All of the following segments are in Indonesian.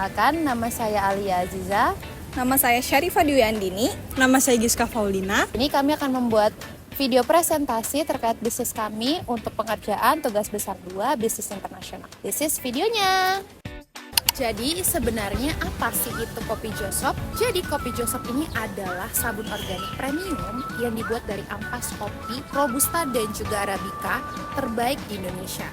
Perkenalkan, nama saya Alia Aziza. Nama saya Syarifah Dwi Andini. Nama saya Giska Faulina. Ini kami akan membuat video presentasi terkait bisnis kami untuk pengerjaan tugas besar 2 bisnis internasional. This is videonya. Jadi sebenarnya apa sih itu Kopi Josop? Jadi Kopi Josop ini adalah sabun organik premium yang dibuat dari ampas kopi, robusta dan juga arabica terbaik di Indonesia.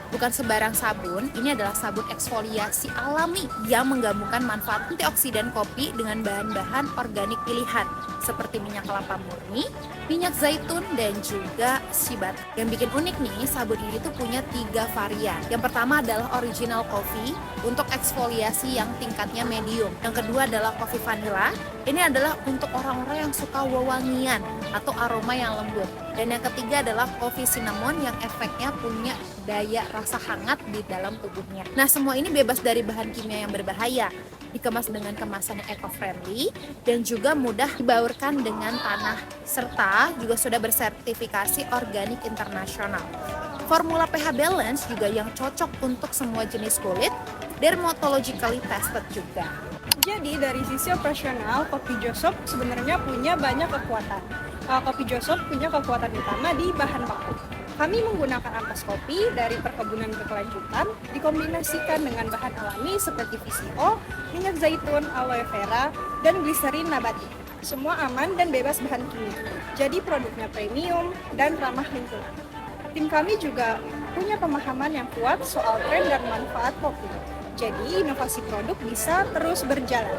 Bukan sembarang sabun, ini adalah sabun eksfoliasi alami yang menggabungkan manfaat antioksidan kopi dengan bahan-bahan organik pilihan seperti minyak kelapa murni, minyak zaitun, dan juga sibat. Yang bikin unik nih, sabun ini tuh punya 3 varian. Yang pertama adalah original coffee untuk eksfoliasi yang tingkatnya medium. Yang kedua adalah coffee vanilla. Ini adalah untuk orang-orang yang suka wewangian atau aroma yang lembut. Dan yang ketiga adalah coffee cinnamon yang efeknya punya daya rasa hangat di dalam tubuhnya. Nah, semua ini bebas dari bahan kimia yang berbahaya, dikemas dengan kemasan yang eco-friendly dan juga mudah dibaurkan dengan tanah, serta juga sudah bersertifikasi organik internasional. Formula pH balance juga yang cocok untuk semua jenis kulit, dermatologically tested juga. Jadi dari sisi operasional, Kopi Josop sebenarnya punya banyak kekuatan. Kopi Josop punya kekuatan utama di bahan baku. Kami menggunakan ampas kopi dari perkebunan berkelanjutan dikombinasikan dengan bahan alami seperti VCO, minyak zaitun, aloe vera, dan gliserin nabati. Semua aman dan bebas bahan kimia. Jadi produknya premium dan ramah lingkungan. Tim kami juga punya pemahaman yang kuat soal tren dan manfaat kopi. Jadi inovasi produk bisa terus berjalan.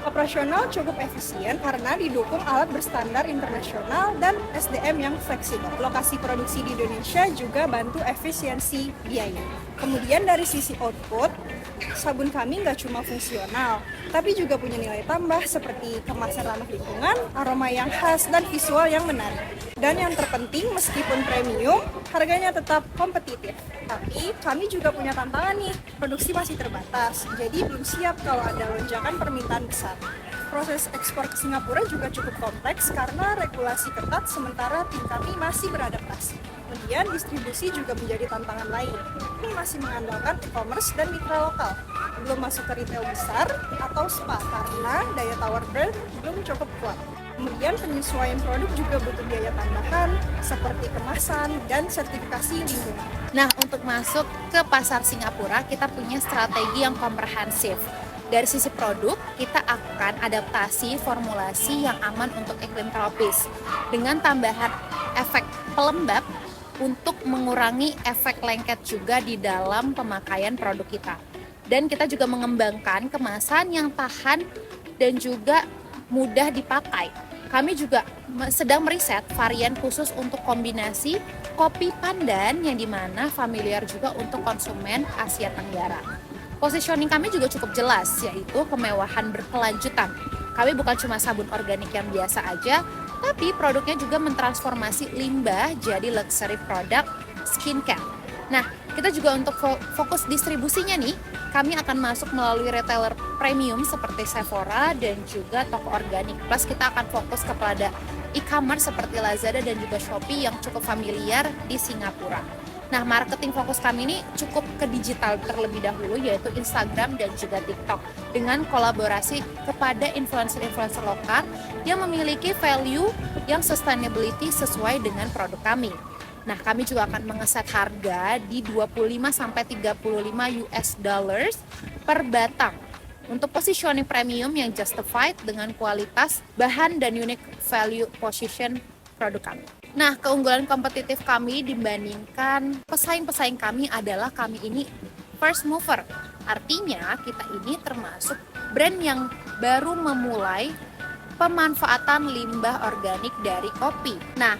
Operasional cukup efisien karena didukung alat berstandar internasional dan SDM yang fleksibel. Lokasi produksi di Indonesia juga bantu efisiensi biaya. Kemudian dari sisi output, sabun kami nggak cuma fungsional, tapi juga punya nilai tambah seperti kemasan ramah lingkungan, aroma yang khas, dan visual yang menarik. Dan yang terpenting, meskipun premium, harganya tetap kompetitif. Tapi kami juga punya tantangan nih, produksi masih terbatas, jadi belum siap kalau ada lonjakan permintaan besar. Proses ekspor ke Singapura juga cukup kompleks karena regulasi ketat sementara tim kami masih beradaptasi. Kemudian distribusi juga menjadi tantangan lain. Ini masih mengandalkan e-commerce dan mitra lokal. Belum masuk ke retail besar atau spa karena daya tawar brand belum cukup kuat. Kemudian penyesuaian produk juga butuh biaya tambahan seperti kemasan dan sertifikasi lingkungan. Nah, untuk masuk ke pasar Singapura, kita punya strategi yang komprehensif. Dari sisi produk, kita akan adaptasi formulasi yang aman untuk iklim tropis dengan tambahan efek pelembab untuk mengurangi efek lengket juga di dalam pemakaian produk kita. Dan kita juga mengembangkan kemasan yang tahan dan juga mudah dipakai. Kami juga sedang meriset varian khusus untuk kombinasi kopi pandan yang dimana familiar juga untuk konsumen Asia Tenggara. Positioning kami juga cukup jelas, yaitu kemewahan berkelanjutan. Kami bukan cuma sabun organik yang biasa aja, tapi produknya juga mentransformasi limbah jadi luxury product skincare. Nah, kita juga untuk fokus distribusinya nih, kami akan masuk melalui retailer premium seperti Sephora dan juga toko organik. Plus kita akan fokus kepada e-commerce seperti Lazada dan juga Shopee yang cukup familiar di Singapura. Nah, marketing fokus kami ini cukup ke digital terlebih dahulu, yaitu Instagram dan juga TikTok, dengan kolaborasi kepada influencer-influencer lokal yang memiliki value yang sustainability sesuai dengan produk kami. Nah, kami juga akan mengeset harga di 25-35 US dollars per batang untuk positioning premium yang justified dengan kualitas bahan dan unique value position produk kami. Nah, keunggulan kompetitif kami dibandingkan pesaing-pesaing kami adalah kami ini first mover. Artinya kita ini termasuk brand yang baru memulai pemanfaatan limbah organik dari kopi. Nah,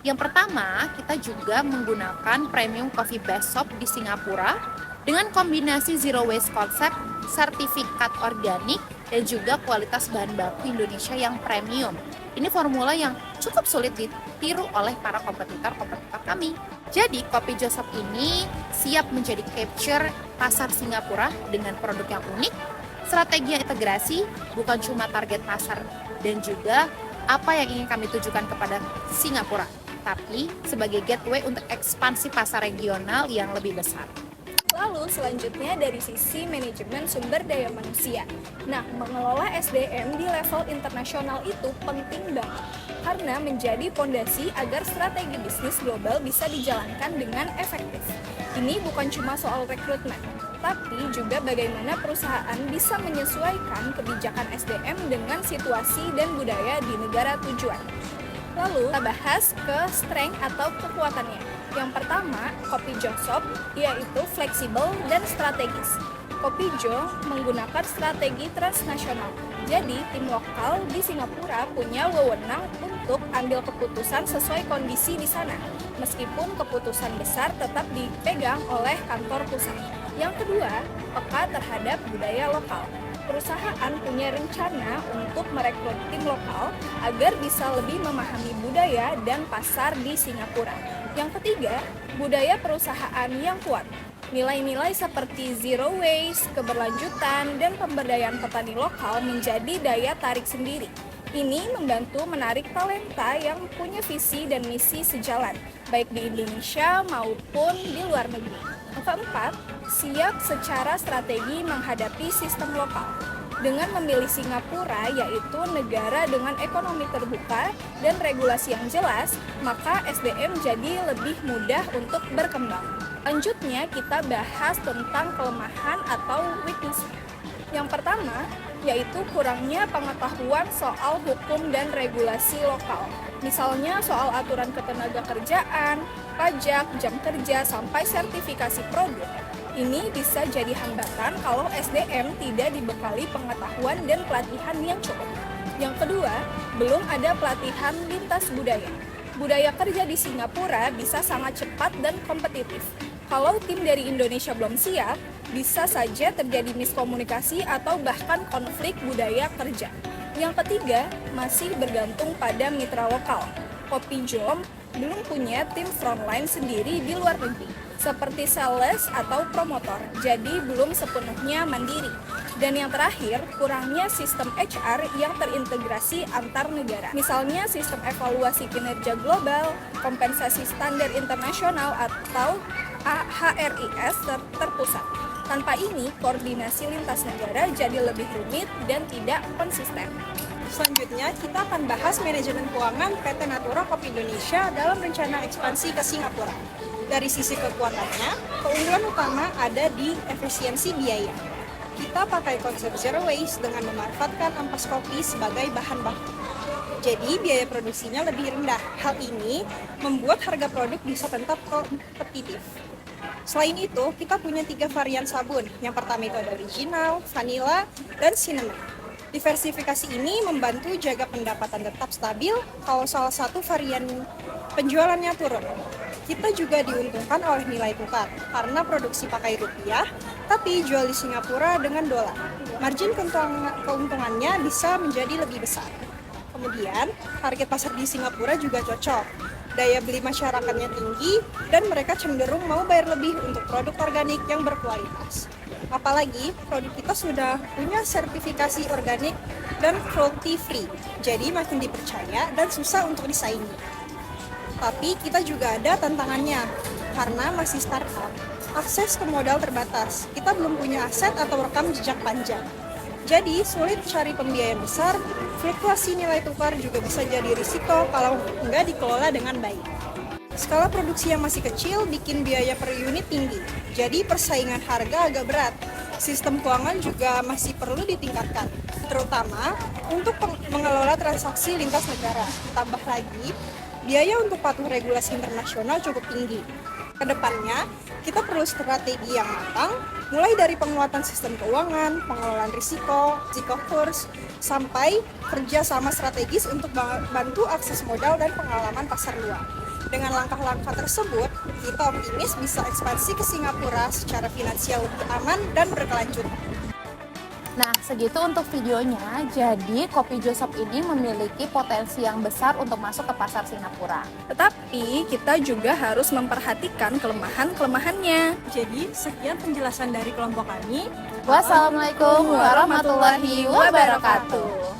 yang pertama, kita juga menggunakan premium coffee base shop di Singapura dengan kombinasi zero waste concept, sertifikat organik, dan juga kualitas bahan baku Indonesia yang premium. Ini formula yang cukup sulit ditiru oleh para kompetitor-kompetitor kami. Jadi, Kopi Josop ini siap menjadi capture pasar Singapura dengan produk yang unik, strategi yang integrasi, bukan cuma target pasar dan juga apa yang ingin kami tujukan kepada Singapura, tapi sebagai gateway untuk ekspansi pasar regional yang lebih besar. Lalu selanjutnya dari sisi manajemen sumber daya manusia. Nah, mengelola SDM di level internasional itu penting banget karena menjadi fondasi agar strategi bisnis global bisa dijalankan dengan efektif. Ini bukan cuma soal rekrutmen, tapi juga bagaimana perusahaan bisa menyesuaikan kebijakan SDM dengan situasi dan budaya di negara tujuan. Lalu kita bahas ke strength atau kekuatannya. Yang pertama, Kopijos Shop, yaitu fleksibel dan strategis. Kopijo menggunakan strategi transnasional. Jadi, tim lokal di Singapura punya wewenang untuk ambil keputusan sesuai kondisi di sana, meskipun keputusan besar tetap dipegang oleh kantor pusat. Yang kedua, peka terhadap budaya lokal. Perusahaan punya rencana untuk merekrut tim lokal agar bisa lebih memahami budaya dan pasar di Singapura. Yang ketiga, budaya perusahaan yang kuat. Nilai-nilai seperti zero waste, keberlanjutan, dan pemberdayaan petani lokal menjadi daya tarik sendiri. Ini membantu menarik talenta yang punya visi dan misi sejalan, baik di Indonesia maupun di luar negeri. Yang keempat, siap secara strategi menghadapi sistem lokal. Dengan memilih Singapura, yaitu negara dengan ekonomi terbuka dan regulasi yang jelas, maka SDM jadi lebih mudah untuk berkembang. Selanjutnya, kita bahas tentang kelemahan atau weakness. Yang pertama, yaitu kurangnya pengetahuan soal hukum dan regulasi lokal. Misalnya soal aturan ketenagakerjaan, pajak, jam kerja, sampai sertifikasi produk. Ini bisa jadi hambatan kalau SDM tidak dibekali pengetahuan dan pelatihan yang cukup. Yang kedua, belum ada pelatihan lintas budaya. Budaya kerja di Singapura bisa sangat cepat dan kompetitif. Kalau tim dari Indonesia belum siap, bisa saja terjadi miskomunikasi atau bahkan konflik budaya kerja. Yang ketiga, masih bergantung pada mitra lokal. Kopijom belum punya tim frontline sendiri di luar negeri, seperti sales atau promotor, jadi belum sepenuhnya mandiri. Dan yang terakhir, kurangnya sistem HR yang terintegrasi antar negara. Misalnya sistem evaluasi kinerja global, kompensasi standar internasional, atau HRIS terpusat. Tanpa ini, koordinasi lintas negara jadi lebih rumit dan tidak konsisten. Selanjutnya, kita akan bahas manajemen keuangan PT Natura Kopi Indonesia dalam rencana ekspansi ke Singapura. Dari sisi kekuatannya, keunggulan utama ada di efisiensi biaya. Kita pakai konsep zero waste dengan memanfaatkan ampas kopi sebagai bahan baku. Jadi, biaya produksinya lebih rendah. Hal ini membuat harga produk bisa tetap kompetitif. Selain itu, kita punya 3 varian sabun. Yang pertama itu ada original, vanilla, dan cinnamon. Diversifikasi ini membantu jaga pendapatan tetap stabil kalau salah satu varian penjualannya turun. Kita juga diuntungkan oleh nilai tukar karena produksi pakai rupiah, tapi jual di Singapura dengan dolar. Margin keuntungannya bisa menjadi lebih besar. Kemudian, target pasar di Singapura juga cocok. Daya beli masyarakatnya tinggi dan mereka cenderung mau bayar lebih untuk produk organik yang berkualitas. Apalagi produk kita sudah punya sertifikasi organik dan cruelty free, jadi makin dipercaya dan susah untuk disaingi. Tapi kita juga ada tantangannya, karena masih startup. Akses ke modal terbatas, kita belum punya aset atau rekam jejak panjang. Jadi sulit cari pembiayaan besar, fluktuasi nilai tukar juga bisa jadi risiko kalau nggak dikelola dengan baik. Skala produksi yang masih kecil bikin biaya per unit tinggi, jadi persaingan harga agak berat. Sistem keuangan juga masih perlu ditingkatkan, terutama untuk mengelola transaksi lintas negara. Tambah lagi, biaya untuk patuh regulasi internasional cukup tinggi. Kedepannya, kita perlu strategi yang matang, mulai dari penguatan sistem keuangan, pengelolaan risiko kurs, sampai kerja sama strategis untuk bantu akses modal dan pengalaman pasar luar. Dengan langkah-langkah tersebut, kita optimis bisa ekspansi ke Singapura secara finansial lebih aman dan berkelanjutan. Nah, segitu untuk videonya. Jadi, Kopijos Shop ini memiliki potensi yang besar untuk masuk ke pasar Singapura. Tetapi kita juga harus memperhatikan kelemahan-kelemahannya. Jadi, sekian penjelasan dari kelompok kami. Wassalamualaikum warahmatullahi wabarakatuh.